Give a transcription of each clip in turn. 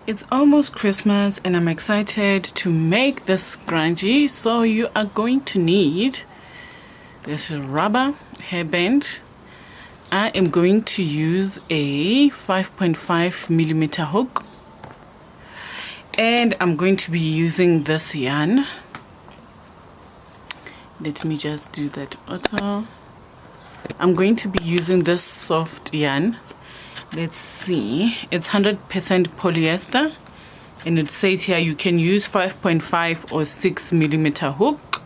It's almost Christmas and I'm excited to make this scrunchie. So you are going to need this rubber hairband. I am going to use a 5.5 millimeter hook, and I'm going to be using this yarn. Let me just do that auto. I'm going to be using this soft yarn. Let's see, it's 100% polyester, and it says here you can use 5.5 or 6 millimeter hook,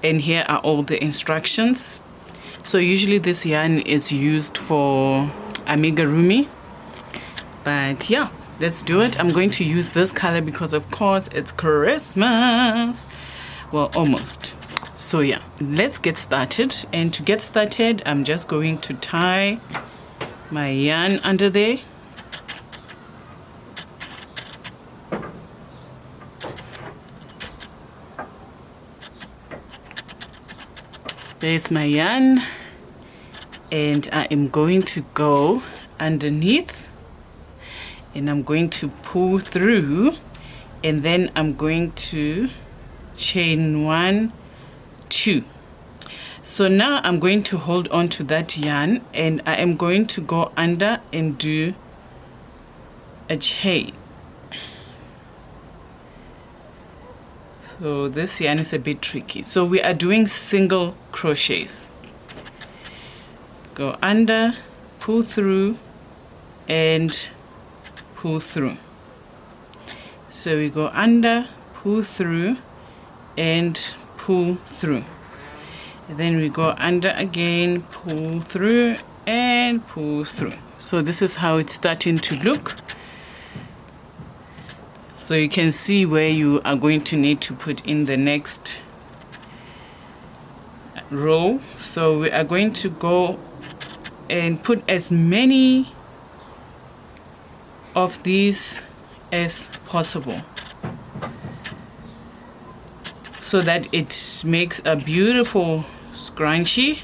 and here are all the instructions. So usually this yarn is used for amigurumi, but yeah, let's do it. I'm going to use this color because of course it's Christmas, well, almost. So yeah, let's get started. And to get started, I'm just going to tie my yarn under there. There's my yarn, and I am going to go underneath, and I'm going to pull through, and then I'm going to chain 1, 2. So now I'm going to hold on to that yarn, and I am going to go under and do a chain. So this yarn is a bit tricky. So we are doing single crochets. Go under, pull through, and pull through. So we go under, pull through, and pull through. And then we go under again, pull through, and pull through. So this is how it's starting to look. So you can see where you are going to need to put in the next row. So we are going to go and put as many of these as possible, so that it makes a beautiful scrunchie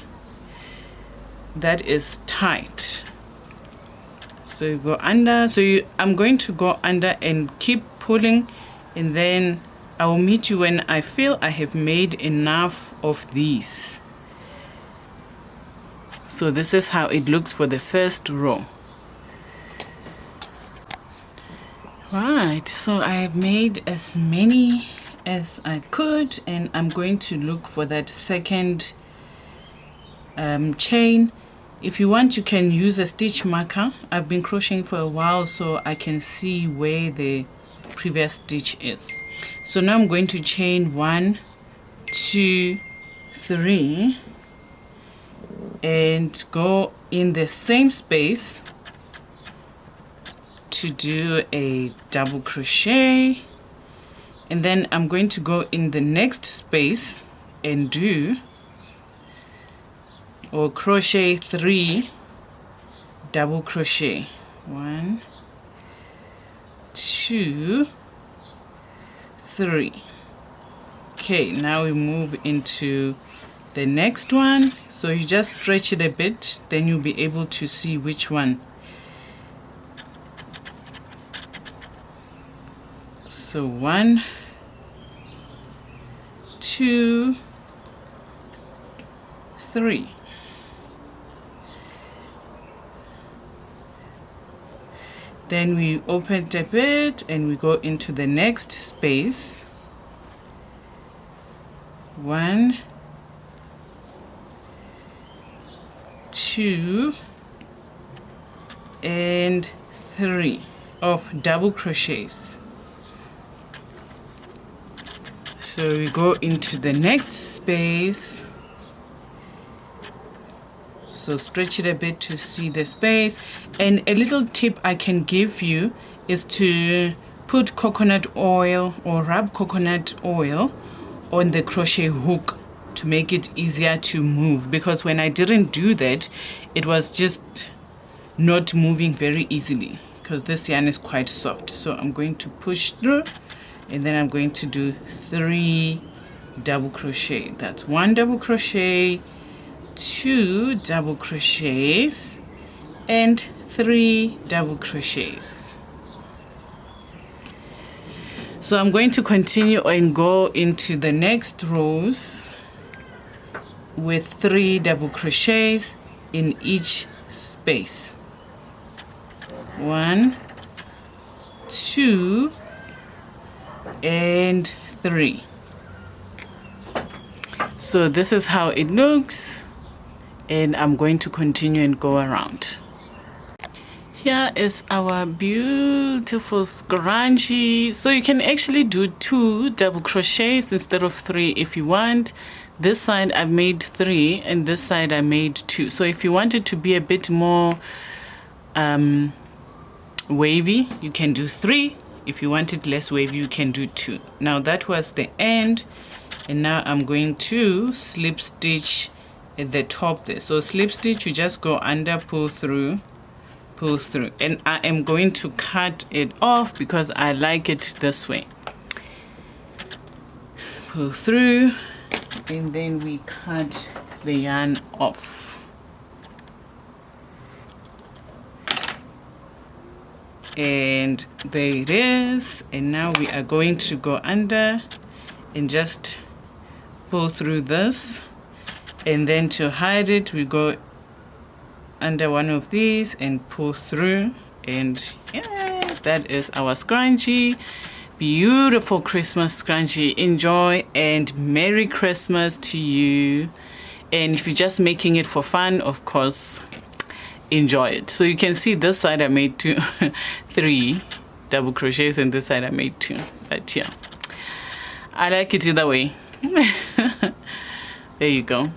that is tight. So you go under. I'm going to go under and keep pulling, and then I will meet you when I feel I have made enough of these. So this is how it looks for the first row. Right, so I have made as many as I could, and I'm going to look for that second chain. If you want, you can use a stitch marker. I've been crocheting for a while, so I can see where the previous stitch is. So now I'm going to chain 1, 2, 3, and go in the same space to do a double crochet, and then I'm going to go in the next space and do or crochet 3 double crochet. 1, 2, 3. Okay, now we move into the next one. So you just stretch it a bit, then you'll be able to see which one. So 1, 2, 3. Then we open it a bit and we go into the next space. 1, 2, and 3 of double crochets. So we go into the next space. So stretch it a bit to see the space. And a little tip I can give you is to put coconut oil or rub coconut oil on the crochet hook to make it easier to move, because when I didn't do that, it was just not moving very easily because this yarn is quite soft. So I'm going to push through, and then I'm going to do 3 double crochet. That's 1 double crochet, 2 double crochets, and 3 double crochets. So I'm going to continue and go into the next rows with 3 double crochets in each space. 1, 2, and 3. So this is how it looks, and I'm going to continue and go around. Here is our beautiful scrunchie. So you can actually do 2 double crochets instead of 3 if you want. This side I made 3 and this side I made 2. So if you want it to be a bit more wavy, you can do 3. If you want it less wavy, you can do 2. Now that was the end, and now I'm going to slip stitch at the top there. So slip stitch, you just go under, pull through, and I am going to cut it off because I like it this way. Pull through, and then we cut the yarn off. And there it is. And now we are going to go under and just pull through this, and then to hide it we go under one of these and pull through, and yeah, that is our scrunchie. Beautiful Christmas scrunchie. Enjoy and Merry Christmas to you. And if you're just making it for fun, of course, enjoy it. So you can see this side I made 3 double crochets, and this side I made 2. But yeah, I like it either way. There you go.